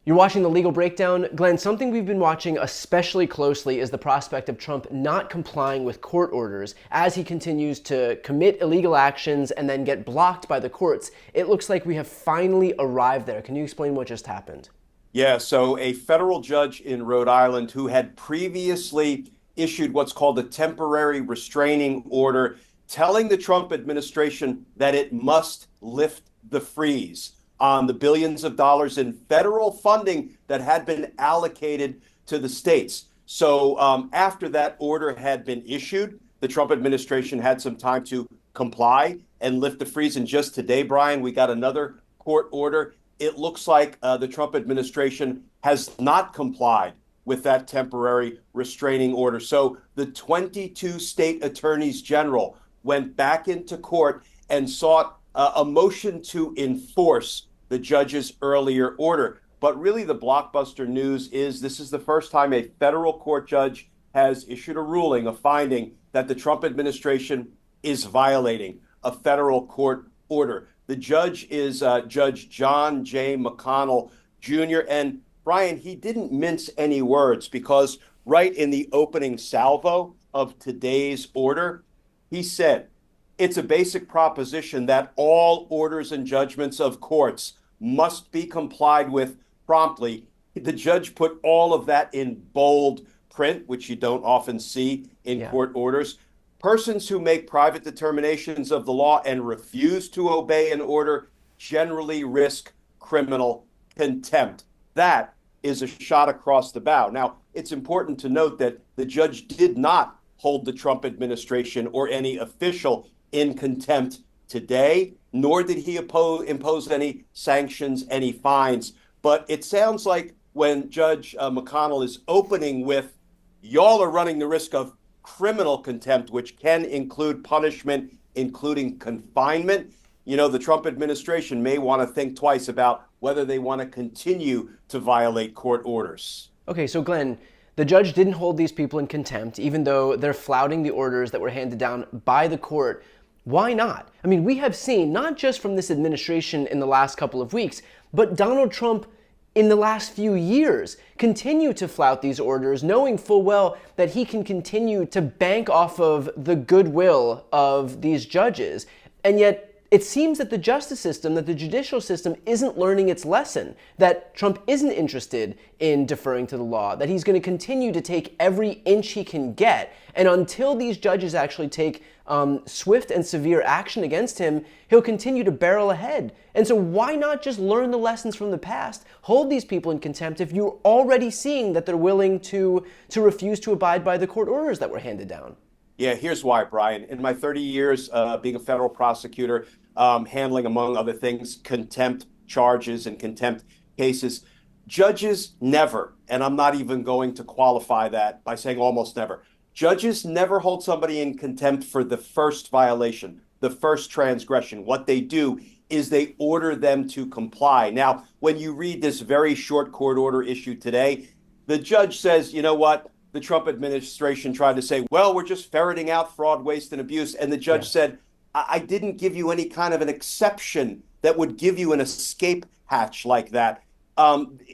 You're watching The Legal Breakdown. Glenn, something we've been watching especially closely is the prospect of Trump not complying with court orders as he continues to commit illegal actions and then get blocked by the courts. It looks like we have finally arrived there. Can you explain what just happened? Yeah, so a federal judge in Rhode Island who had previously issued what's called a temporary restraining order, telling the Trump administration that it must lift the freeze on the billions of dollars in federal funding that had been allocated to the states. So after that order had been issued, the Trump administration had some time to comply and lift the freeze. And just today, Brian, we got another court order. It looks like the Trump administration has not complied with that temporary restraining order. So the 22 state attorneys general went back into court and sought a motion to enforce the judge's earlier order. But really, the blockbuster news is this is the first time a federal court judge has issued a ruling, a finding that the Trump administration is violating a federal court order. The judge is Judge John J. McConnell Jr. And Brian, he didn't mince any words because right in the opening salvo of today's order, he said, it's a basic proposition that all orders and judgments of courts must be complied with promptly. The judge put all of that in bold print, which you don't often see in court orders. Persons who make private determinations of the law and refuse to obey an order generally risk criminal contempt. That is a shot across the bow. Now, it's important to note that the judge did not hold the Trump administration or any official in contempt today, nor did he impose any sanctions, any fines. But it sounds like when Judge McConnell is opening with, y'all are running the risk of criminal contempt, which can include punishment, including confinement. You know, the Trump administration may want to think twice about whether they want to continue to violate court orders. Okay, so Glenn, the judge didn't hold these people in contempt, even though they're flouting the orders that were handed down by the court. Why not? I mean, we have seen, not just from this administration in the last couple of weeks, but Donald Trump in the last few years continue to flout these orders, knowing full well that he can continue to bank off of the goodwill of these judges. And yet, it seems that the justice system, that the judicial system isn't learning its lesson, that Trump isn't interested in deferring to the law, that he's going to continue to take every inch he can get. And until these judges actually take swift and severe action against him, he'll continue to barrel ahead. And so why not just learn the lessons from the past, hold these people in contempt if you're already seeing that they're willing to refuse to abide by the court orders that were handed down? Yeah, here's why, Brian. In my 30 years being a federal prosecutor, handling, among other things, contempt charges and contempt cases, judges never, and I'm not even going to qualify that by saying almost never, judges never hold somebody in contempt for the first violation, the first transgression. What they do is they order them to comply. Now, when you read this very short court order issued today, the judge says, you know what? The Trump administration tried to say, well, we're just ferreting out fraud, waste, and abuse. And the judge said, I didn't give you any kind of an exception that would give you an escape hatch like that.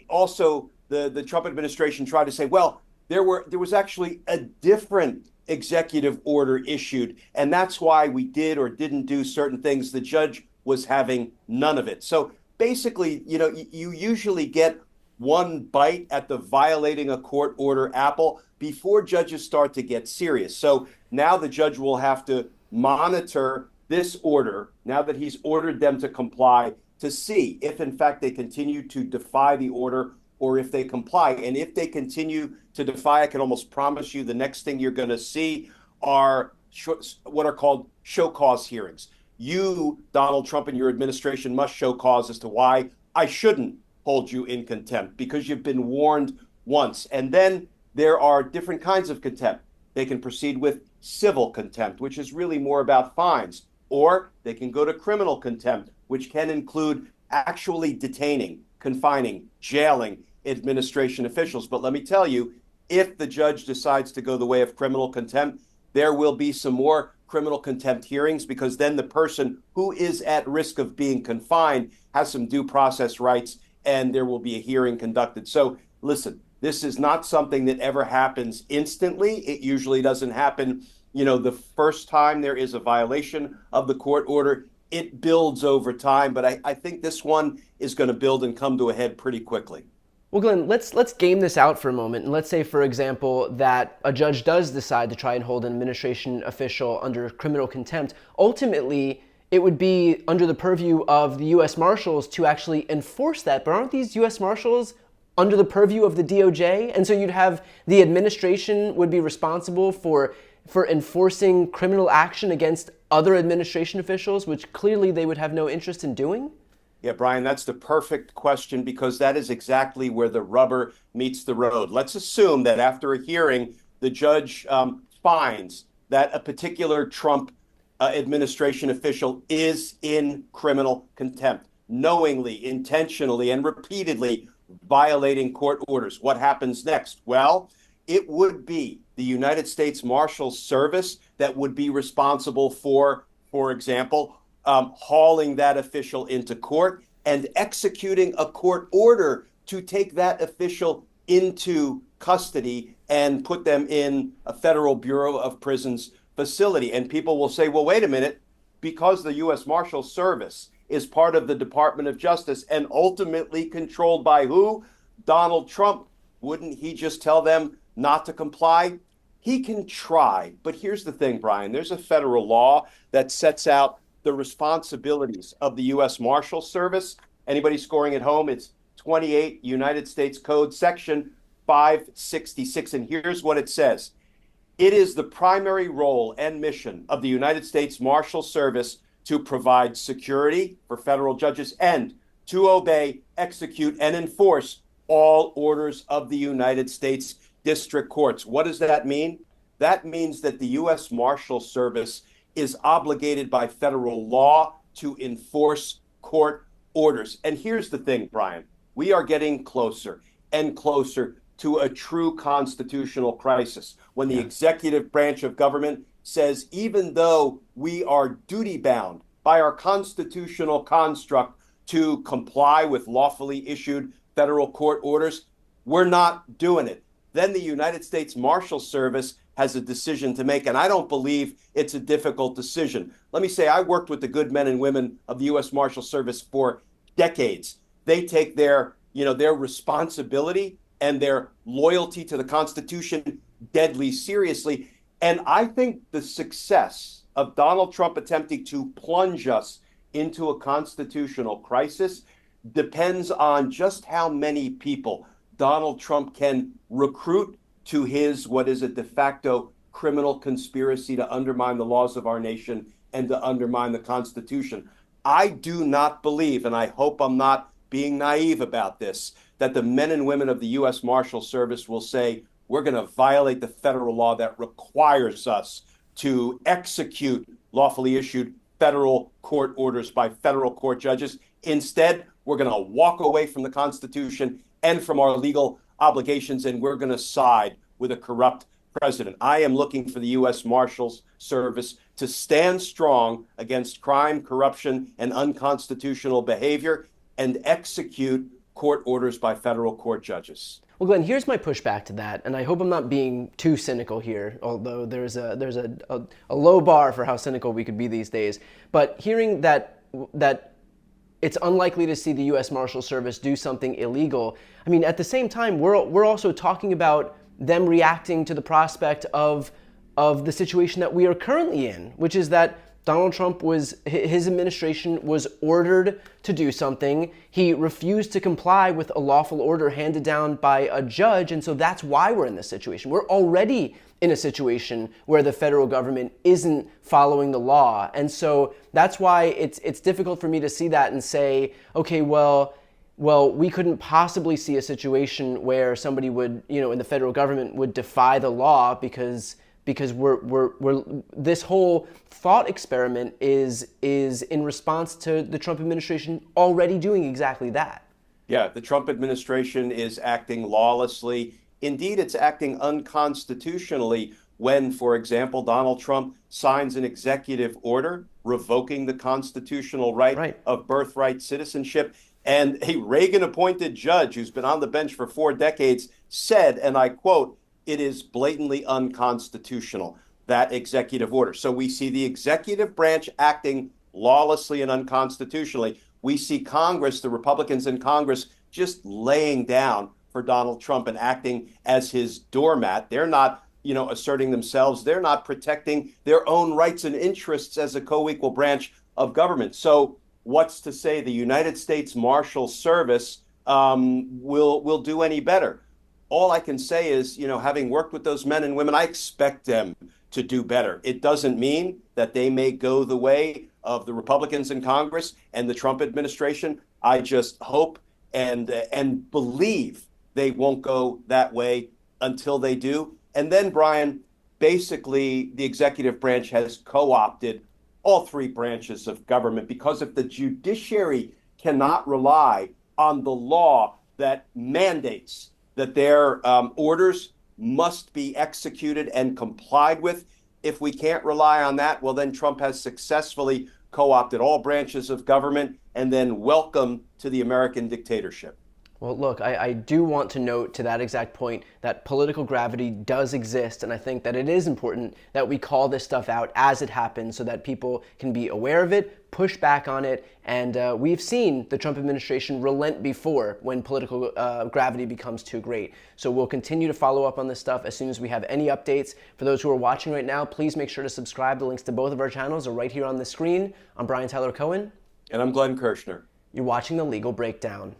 Also, the Trump administration tried to say, well, there was actually a different executive order issued, and that's why we did or didn't do certain things. The judge was having none of it. So basically, you know, you usually get one bite at the violating a court order apple before judges start to get serious. So now the judge will have to monitor this order, now that he's ordered them to comply, to see if in fact they continue to defy the order or if they comply. And if they continue to defy, I can almost promise you the next thing you're going to see are what are called show cause hearings. You, Donald Trump, and your administration must show cause as to why I shouldn't hold you in contempt, because you've been warned once. And then there are different kinds of contempt. They can proceed with civil contempt, which is really more about fines, or they can go to criminal contempt, which can include actually detaining, confining, jailing administration officials. But let me tell you, if the judge decides to go the way of criminal contempt, there will be some more criminal contempt hearings, because then the person who is at risk of being confined has some due process rights and there will be a hearing conducted. So listen, this is not something that ever happens instantly. It usually doesn't happen, the first time there is a violation of the court order. It builds over time, but I think this one is going to build and come to a head pretty quickly. Well, Glenn, let's game this out for a moment. And let's say, for example, that a judge does decide to try and hold an administration official under criminal contempt. Ultimately, it would be under the purview of the U.S. Marshals to actually enforce that. But aren't these U.S. Marshals under the purview of the DOJ? And so you'd have the administration would be responsible for enforcing criminal action against other administration officials, which clearly they would have no interest in doing? Yeah, Brian, that's the perfect question, because that is exactly where the rubber meets the road. Let's assume that after a hearing, the judge finds that a particular Trump administration official is in criminal contempt, knowingly, intentionally, and repeatedly violating court orders. What happens next? Well, it would be the United States Marshals Service that would be responsible for example, hauling that official into court and executing a court order to take that official into custody and put them in a Federal Bureau of Prisons facility. And people will say, well, wait a minute, because the U.S. Marshals Service is part of the Department of Justice and ultimately controlled by who? Donald Trump. Wouldn't he just tell them not to comply? He can try. But here's the thing, Brian. There's a federal law that sets out the responsibilities of the U.S. Marshals Service. Anybody scoring at home, it's 28 United States Code Section 566. And here's what it says. It is the primary role and mission of the United States Marshals Service to provide security for federal judges and to obey, execute, and enforce all orders of the United States District Courts. What does that mean? That means that the U.S. Marshals Service is obligated by federal law to enforce court orders. And here's the thing, Brian, we are getting closer and closer to a true constitutional crisis when the executive branch of government says, even though we are duty bound by our constitutional construct to comply with lawfully issued federal court orders, we're not doing it. Then the United States Marshals Service has a decision to make, and I don't believe it's a difficult decision. Let me say, I worked with the good men and women of the U.S. Marshals Service for decades. They take their responsibility and their loyalty to the Constitution deadly seriously. And I think the success of Donald Trump attempting to plunge us into a constitutional crisis depends on just how many people Donald Trump can recruit to his, what is a de facto criminal conspiracy to undermine the laws of our nation and to undermine the Constitution. I do not believe, and I hope I'm not being naive about this, that the men and women of the U.S. Marshals Service will say, we're going to violate the federal law that requires us to execute lawfully issued federal court orders by federal court judges. Instead, we're going to walk away from the Constitution and from our legal obligations, and we're going to side with a corrupt president. I am looking for the U.S. Marshals Service to stand strong against crime, corruption, and unconstitutional behavior and execute court orders by federal court judges. Well, Glenn, here's my pushback to that, and I hope I'm not being too cynical here, although there's a low bar for how cynical we could be these days. But hearing that it's unlikely to see the U.S. Marshals Service do something illegal, I mean, at the same time, we're also talking about them reacting to the prospect of the situation that we are currently in, which is that Donald Trump his administration was ordered to do something. He refused to comply with a lawful order handed down by a judge, and so that's why we're in this situation. We're already in a situation where the federal government isn't following the law, and so that's why it's difficult for me to see that and say, okay, well, we couldn't possibly see a situation where somebody would, in the federal government would defy the law because we're this whole thought experiment is in response to the Trump administration already doing exactly that. Yeah, the Trump administration is acting lawlessly. Indeed, it's acting unconstitutionally when, for example, Donald Trump signs an executive order revoking the constitutional right of birthright citizenship. And a Reagan-appointed judge who's been on the bench for 4 decades said, and I quote, "It is blatantly unconstitutional," that executive order. So we see the executive branch acting lawlessly and unconstitutionally. We see Congress, the Republicans in Congress, just laying down for Donald Trump and acting as his doormat. They're not, asserting themselves. They're not protecting their own rights and interests as a co-equal branch of government. So what's to say the United States Marshal Service will do any better? All I can say is, having worked with those men and women, I expect them to do better. It doesn't mean that they may go the way of the Republicans in Congress and the Trump administration. I just hope and believe they won't go that way until they do. And then, Brian, basically the executive branch has co-opted all three branches of government, because if the judiciary cannot rely on the law that mandates that their orders must be executed and complied with, if we can't rely on that, well, then Trump has successfully co-opted all branches of government, and then welcome to the American dictatorship. Well, look, I do want to note to that exact point that political gravity does exist, and I think that it is important that we call this stuff out as it happens so that people can be aware of it, push back on it, and we've seen the Trump administration relent before when political gravity becomes too great. So we'll continue to follow up on this stuff as soon as we have any updates. For those who are watching right now, please make sure to subscribe. The links to both of our channels are right here on the screen. I'm Brian Tyler Cohen. And I'm Glenn Kirshner. You're watching The Legal Breakdown.